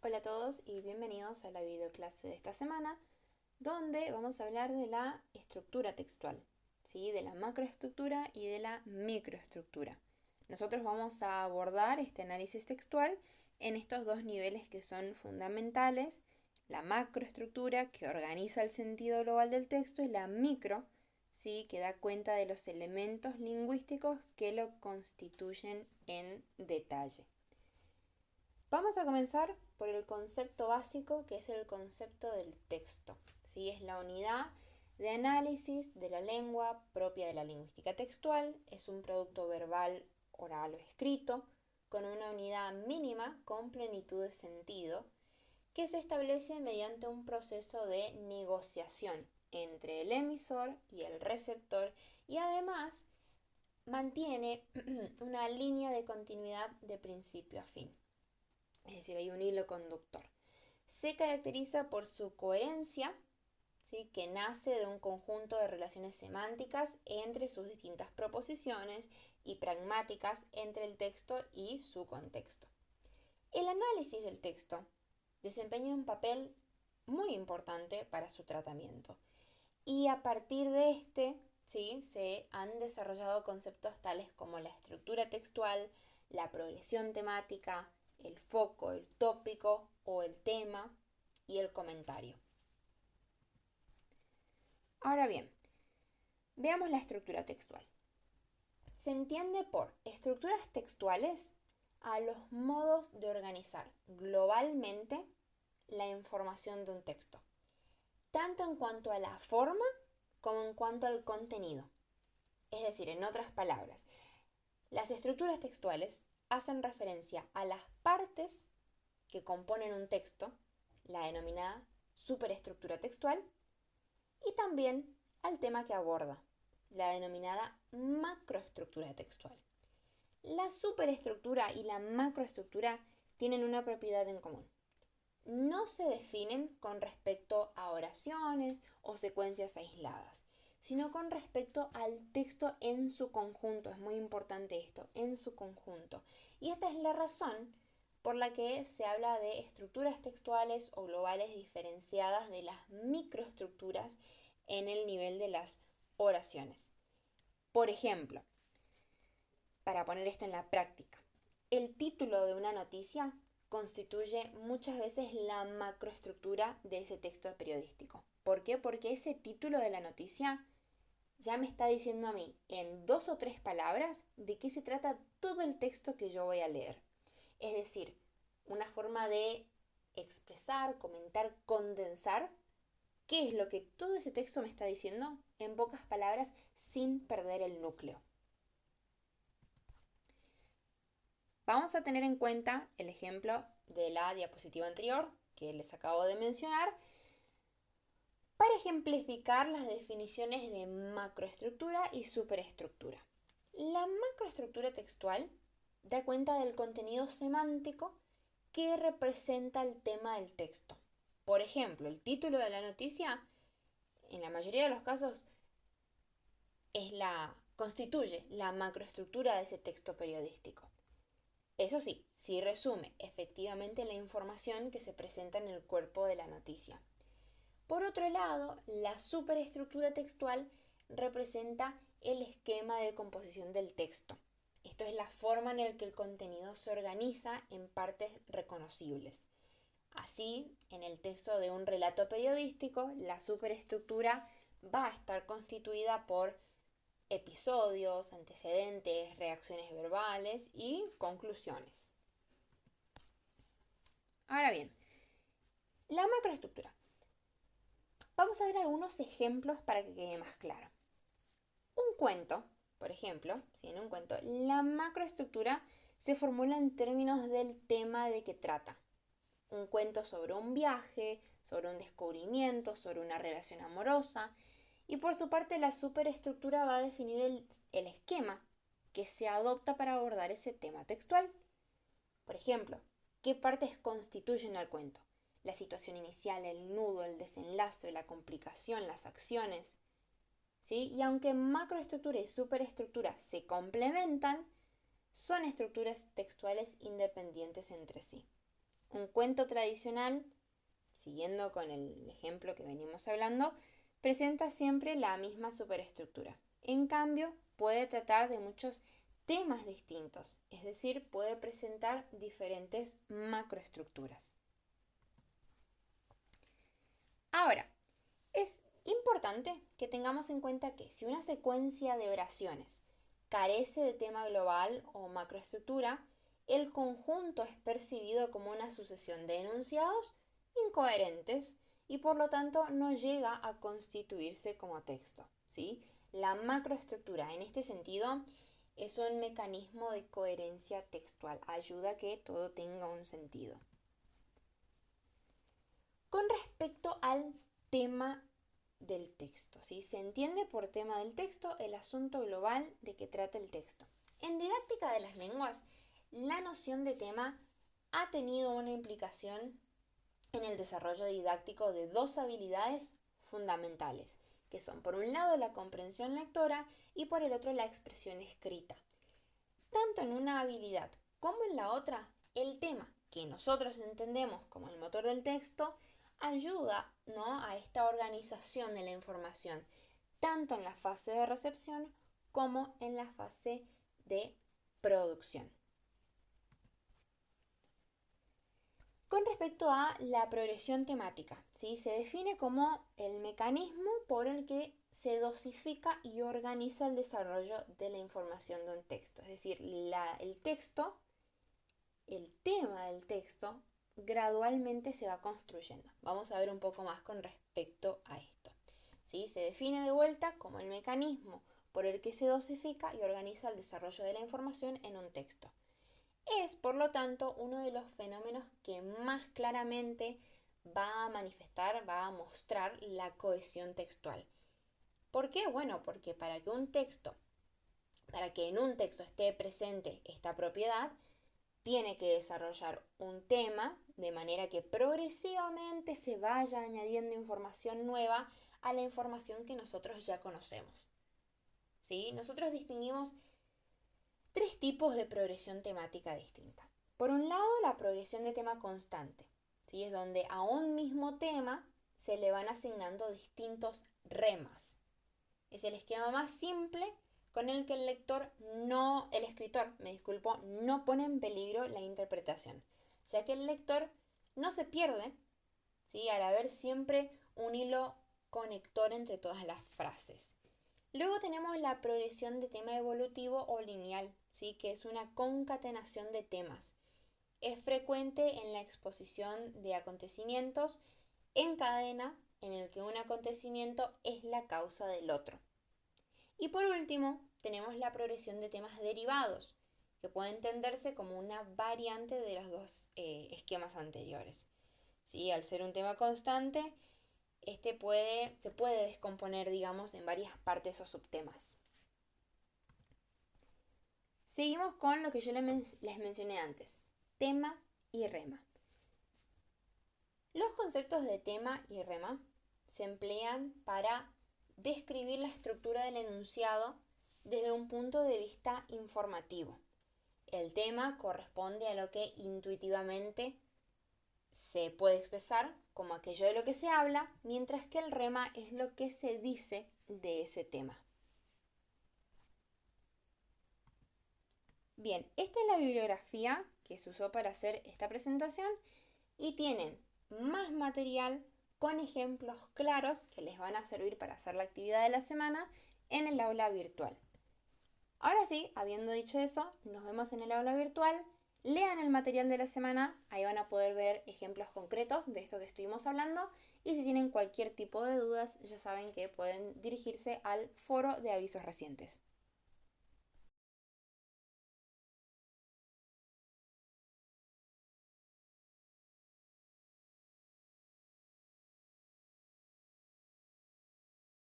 Hola a todos y bienvenidos a la videoclase de esta semana, donde vamos a hablar de la estructura textual, ¿sí? De la macroestructura y de la microestructura. Nosotros vamos a abordar este análisis textual en estos dos niveles que son fundamentales: la macroestructura, que organiza el sentido global del texto, y la micro, ¿sí? Que da cuenta de los elementos lingüísticos que lo constituyen en detalle. Vamos a comenzar por el concepto básico, que es el concepto del texto, ¿sí? Es la unidad de análisis de la lengua propia de la lingüística textual. Es un producto verbal, oral o escrito, con una unidad mínima con plenitud de sentido, que se establece mediante un proceso de negociación entre el emisor y el receptor, y además mantiene una línea de continuidad de principio a fin. Es decir, hay un hilo conductor. Se caracteriza por su coherencia, ¿sí? Que nace de un conjunto de relaciones semánticas entre sus distintas proposiciones y pragmáticas entre el texto y su contexto. El análisis del texto desempeña un papel muy importante para su tratamiento, y a partir de este, ¿sí? Se han desarrollado conceptos tales como la estructura textual, la progresión temática, el foco, el tópico o el tema y el comentario. Ahora bien, veamos la estructura textual. Se entiende por estructuras textuales a los modos de organizar globalmente la información de un texto, tanto en cuanto a la forma como en cuanto al contenido. Es decir, en otras palabras, las estructuras textuales hacen referencia a las partes que componen un texto, la denominada superestructura textual, y también al tema que aborda, la denominada macroestructura textual. La superestructura y la macroestructura tienen una propiedad en común: no se definen con respecto a oraciones o secuencias aisladas, sino con respecto al texto en su conjunto. Es muy importante esto, en su conjunto. Y esta es la razón por la que se habla de estructuras textuales o globales diferenciadas de las microestructuras en el nivel de las oraciones. Por ejemplo, para poner esto en la práctica, el título de una noticia constituye muchas veces la macroestructura de ese texto periodístico. ¿Por qué? Porque ese título de la noticia ya me está diciendo a mí en 2 o 3 palabras de qué se trata todo el texto que yo voy a leer. Es decir, una forma de expresar, comentar, condensar qué es lo que todo ese texto me está diciendo en pocas palabras, sin perder el núcleo. Vamos a tener en cuenta el ejemplo de la diapositiva anterior que les acabo de mencionar para ejemplificar las definiciones de macroestructura y superestructura. La macroestructura textual da cuenta del contenido semántico que representa el tema del texto. Por ejemplo, el título de la noticia, en la mayoría de los casos, constituye la macroestructura de ese texto periodístico. Eso sí resume efectivamente la información que se presenta en el cuerpo de la noticia. Por otro lado, la superestructura textual representa el esquema de composición del texto. Esto es la forma en la que el contenido se organiza en partes reconocibles. Así, en el texto de un relato periodístico, la superestructura va a estar constituida por episodios, antecedentes, reacciones verbales y conclusiones. Ahora bien, la macroestructura. Vamos a ver algunos ejemplos para que quede más claro. Un cuento, por ejemplo, si en un cuento la macroestructura se formula en términos del tema de que trata. Un cuento sobre un viaje, sobre un descubrimiento, sobre una relación amorosa. Y por su parte, la superestructura va a definir el esquema que se adopta para abordar ese tema textual. Por ejemplo, ¿qué partes constituyen al cuento? La situación inicial, el nudo, el desenlace, la complicación, las acciones. ¿Sí? Y aunque macroestructura y superestructura se complementan, son estructuras textuales independientes entre sí. Un cuento tradicional, siguiendo con el ejemplo que venimos hablando, presenta siempre la misma superestructura. En cambio, puede tratar de muchos temas distintos, es decir, puede presentar diferentes macroestructuras. Ahora, es importante que tengamos en cuenta que si una secuencia de oraciones carece de tema global o macroestructura, el conjunto es percibido como una sucesión de enunciados incoherentes y por lo tanto no llega a constituirse como texto, ¿sí? La macroestructura en este sentido es un mecanismo de coherencia textual, ayuda a que todo tenga un sentido. Con respecto al tema del texto, ¿sí? Se entiende por tema del texto el asunto global de que trata el texto. En didáctica de las lenguas, la noción de tema ha tenido una implicación en el desarrollo didáctico de dos habilidades fundamentales, que son por un lado la comprensión lectora y por el otro la expresión escrita. Tanto en una habilidad como en la otra, el tema, que nosotros entendemos como el motor del texto, ayuda, ¿no?, a esta organización de la información, tanto en la fase de recepción como en la fase de producción. Con respecto a la progresión temática, ¿sí? Se define como el mecanismo por el que se dosifica y organiza el desarrollo de la información de un texto. Es decir, el tema del texto, gradualmente se va construyendo. Vamos a ver un poco más con respecto a esto, ¿sí? Se define de vuelta como el mecanismo por el que se dosifica y organiza el desarrollo de la información en un texto. Es, por lo tanto, uno de los fenómenos que más claramente va a manifestar, va a mostrar la cohesión textual. ¿Por qué? Bueno, porque para que en un texto esté presente esta propiedad, tiene que desarrollar un tema de manera que progresivamente se vaya añadiendo información nueva a la información que nosotros ya conocemos, ¿sí? Nosotros distinguimos tres tipos de progresión temática distinta. Por un lado, la progresión de tema constante, ¿sí? Es donde a un mismo tema se le van asignando distintos remas. Es el esquema más simple con el que el escritor, no pone en peligro la interpretación, ya que el lector no se pierde, ¿sí?, al haber siempre un hilo conector entre todas las frases. Luego tenemos la progresión de tema evolutivo o lineal, ¿sí?, que es una concatenación de temas. Es frecuente en la exposición de acontecimientos en cadena en el que un acontecimiento es la causa del otro. Y por último, tenemos la progresión de temas derivados, que puede entenderse como una variante de los dos esquemas anteriores, ¿sí? Al ser un tema constante, se puede descomponer, digamos, en varias partes o subtemas. Seguimos con lo que yo les mencioné antes, tema y rema. Los conceptos de tema y rema se emplean para describir la estructura del enunciado desde un punto de vista informativo. El tema corresponde a lo que intuitivamente se puede expresar como aquello de lo que se habla, mientras que el rema es lo que se dice de ese tema. Bien, esta es la bibliografía que se usó para hacer esta presentación y tienen más material con ejemplos claros que les van a servir para hacer la actividad de la semana en el aula virtual. Ahora sí, habiendo dicho eso, nos vemos en el aula virtual. Lean el material de la semana, ahí van a poder ver ejemplos concretos de esto que estuvimos hablando y si tienen cualquier tipo de dudas ya saben que pueden dirigirse al foro de avisos recientes.